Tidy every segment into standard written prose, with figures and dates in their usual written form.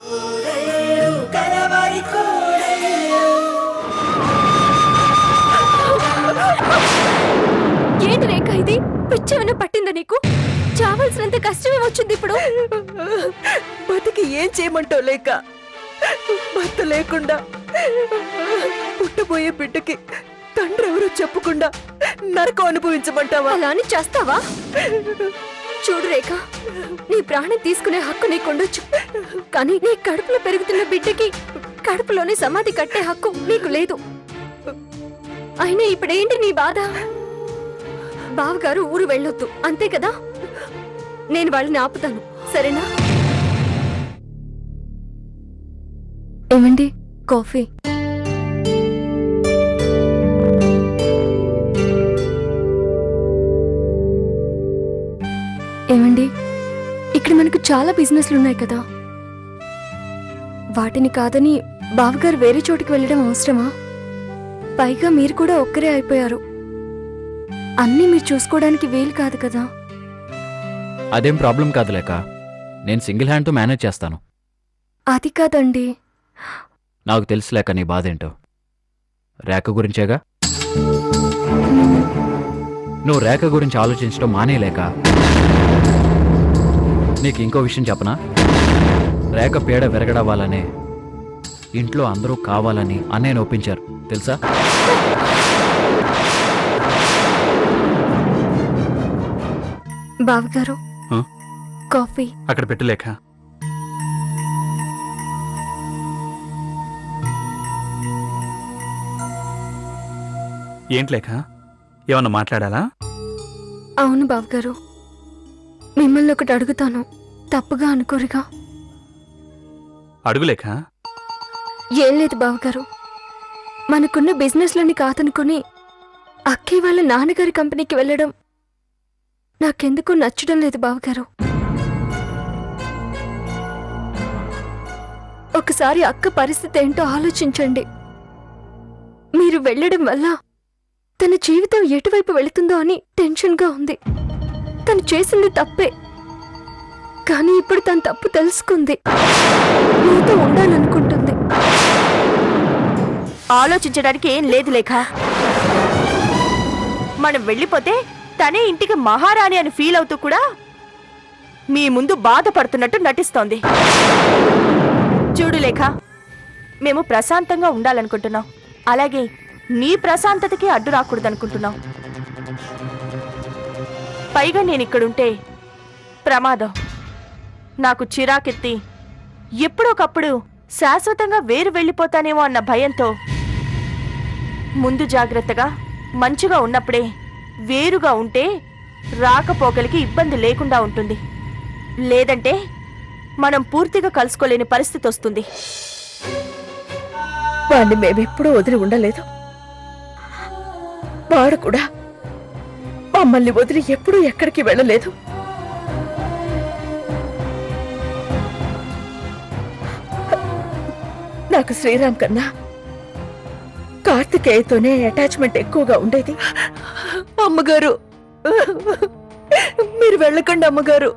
ఏంటి రేఖ ఇది? పిచ్చేమైనా పట్టిందా నీకు? చావాల్సినంత కష్టమే వచ్చింది ఇప్పుడు. బతికి ఏం చేయమంటావు లేక? భర్త లేకుండా పుట్టబోయే బిడ్డకి తండ్రి ఎవరో చెప్పకుండా నరకం అనుభవించమంటావా? అలా అని చేస్తావా? చూడు రేఖ, నీ ప్రాణం తీసుకునే హక్కు నీకుండొచ్చు, కానీ నీ కడుపులో పెరుగుతున్న బిడ్డకి కడుపులోనే సమాధి కట్టే హక్కు నీకు లేదు. అయినా ఇప్పుడేంటి నీ బాధ? బావగారు ఊరు వెళ్ళొద్దు అంతే కదా? నేను వాళ్ళని ఆపుతాను, సరేనా? ఏమండి, కాఫీ? ఏమండి, ఇక్కడ మనకు చాలా బిజినెస్లు ఉన్నాయి కదా, వాటిని కాదని బావగారు వేరే చోటికి వెళ్ళడం అవసరమా? పైగా మీరు కూడా ఒక్కరే అయిపోయారు, అన్నీ మీరు చూసుకోవడానికి వీలు కాదు కదా. అదేం ప్రాబ్లం కాదు లేక, నేను సింగిల్ హ్యాండ్తో మేనేజ్ చేస్తాను. అది కాదండి. నాకు తెలుసు లేక నీ బాధేంటో. రేఖ గురించేగా. నువ్వు రేఖ గురించి ఆలోచించడం మానేలేక. నీకు ఇంకో విషయం చెప్పనా? రేఖ పీడ విరగడవ్వాలనే ఇంట్లో అందరూ కావాలని అన్నయ్యను ఒప్పించారు తెలుసా? బావగారు, కాఫీ అక్కడ పెట్టు లేఖ. ఏంటి లేఖ, ఏమన్నా మాట్లాడాలా? అవును బావగారు, మిమ్మల్ని ఒకటి అడుగుతాను, తప్పుగా అనుకోరుగా? అడుగు లేఖ. ఏం లేదు బావగారు, మనకున్న బిజినెస్లని కాదనుకుని అక్కయ్య వాళ్ళ నాన్నగారి కంపెనీకి వెళ్ళడం నాకెందుకు నచ్చడం లేదు బావగారు. ఒకసారి అక్క పరిస్థితి ఏంటో ఆలోచించండి. మీరు వెళ్ళడం వల్ల తన జీవితం ఎటువైపు వెళుతుందో అని టెన్షన్గా ఉంది. తను చేసింది తప్పే, కానీ ఇప్పుడు తన తప్పు తెలుసుకుంది, మీతో ఉండాలనుకుంటుంది. ఆలోచించడానికి ఏం లేదు లేఖ. మనం వెళ్ళిపోతే తనే ఇంటికి మహారాణి అని ఫీల్ అవుతూ కూడా మీ ముందు బాధపడుతున్నట్టు నటిస్తోంది. చూడు లేఖ, మేము ప్రశాంతంగా ఉండాలనుకుంటున్నాం, అలాగే నీ ప్రశాంతతకి అడ్డు రాకూడదనుకుంటున్నాం. పైగా నేనిక్కడుంటే ప్రమాదం. నాకు చిరాకెత్తి ఎప్పుడొకప్పుడు శాశ్వతంగా వేరు వెళ్ళిపోతానేమో అన్న భయంతో ముందు జాగ్రత్తగా మంచిగా ఉన్నప్పుడే వేరుగా ఉంటే రాకపోకలికి ఇబ్బంది లేకుండా ఉంటుంది. లేదంటే మనం పూర్తిగా కలుసుకోలేని పరిస్థితి వస్తుంది. వాడిని మేమెప్పుడూ వదిలి ఉండలేదు, వాడు కూడా మమ్మల్ని వదిలి ఎప్పుడూ ఎక్కడికి వెళ్ళలేదు. నాకు శ్రీరామ్ కన్నా కార్తికేయతోనే అటాచ్మెంట్ ఎక్కువగా ఉండేది. అమ్మగారు, మీరు వెళ్ళకండి అమ్మగారు.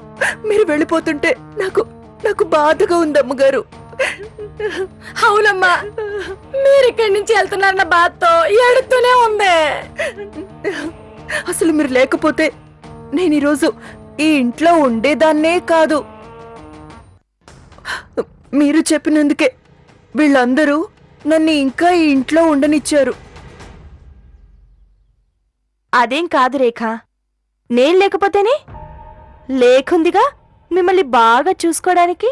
మీరు వెళ్ళిపోతుంటే నాకు నాకు బాధగా ఉంది అమ్మగారు. అవునమ్మా, మీరు ఇక్కడి నుంచి వెళ్తున్నారన్న బాధతో ఏడుతూనే ఉంది. అసలు మీరు లేకపోతే నేను ఈరోజు ఈ ఇంట్లో ఉండేదాన్నే కాదు. మీరు చెప్పినందుకే వీళ్ళందరూ నన్ను ఇంకా ఈ ఇంట్లో ఉండనిచ్చారు. అదేం కాదు రేఖ, నేను లేకపోతేనే లేకుందిగా మిమ్మల్ని బాగా చూసుకోవడానికి.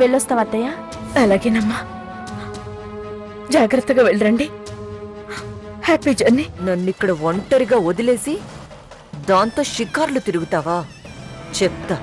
వెళ్ళొస్తావా అత్తయ్య? అలాగేనమ్మా, జాగ్రత్తగా వెళ్ళరండి. Happy journey. నన్నిక్కడ ఒంటరిగా వదిలేసి దాంతో షికార్లు తిరుగుతావా? చెప్తా.